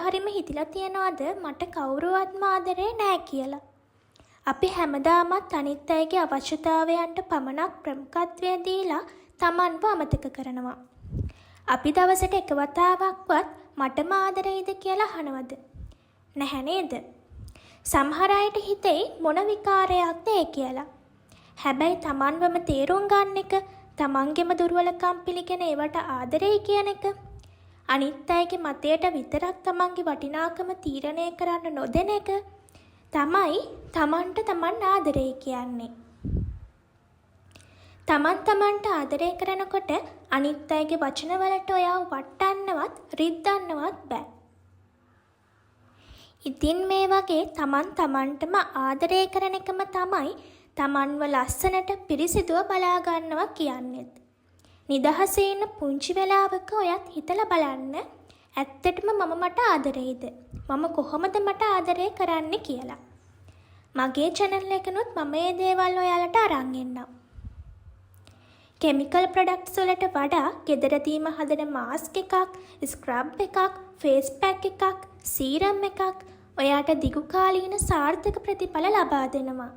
හරිම හිතිලා තියනවාද මට කවුරුවත්ම ආදරේ නෑ කියලා. අපි හැමදාමත් අනිත් අයගේ අවශ්‍යතාවයන්ට පමණක් ප්‍රමුඛත්වය දීලා Tamanව අමතක කරනවා. අපි දවසට එක වතාවක්වත් මටම ආදරෙයිද කියලා අහනවද? නැහැ නේද? සමහර අයට හිතෙයි මොන විකාරයක්ද ඒ කියලා. හැබැයි Tamanවම තේරුම් ගන්න එක, Tamanගෙම දුර්වලකම් පිළිගෙන ඒවට ආදරෙයි කියන එක, අනිත් අයගේ මතයට විතරක් Tamanගේ වටිනාකම තීරණය කරන්න නොදෙන එක තමයි Tamanට Taman ආදරෙයි කියන්නේ. Tamanට ආදරය කරනකොට අනිත් අයගේ වචනවලට ඔයාව වටන්නවත් රිද්දන්නවත් බෑ. ඉතින් මේ වගේ Tamanටම ආදරය කරන එකම තමයි Tamanව ලස්සනට පිරිසිදුව බලා ගන්නවා කියන්නේත්. නිදහසේ ඉන්න පුංචි වෙලාවක ඔයත් හිතලා බලන්න ඇත්තටම මම මට ආදරෙයිද? මම කොහොමද මට ආදරය කරන්නේ කියලා. මගේ channel එකනොත් මම මේ දේවල් ඔයාලට අරන් එන්නම්. කෙමිකල් ප්‍රොඩක්ට්ස් වලට වඩා ගෙදරදීම හදන මාස්ක් එකක්, ස්ක්‍රබ් එකක්, ෆේස් පැක් එකක්, සීරම් එකක් ඔයාට දිගු කාලීන සාර්ථක ප්‍රතිඵල ලබා දෙනවා.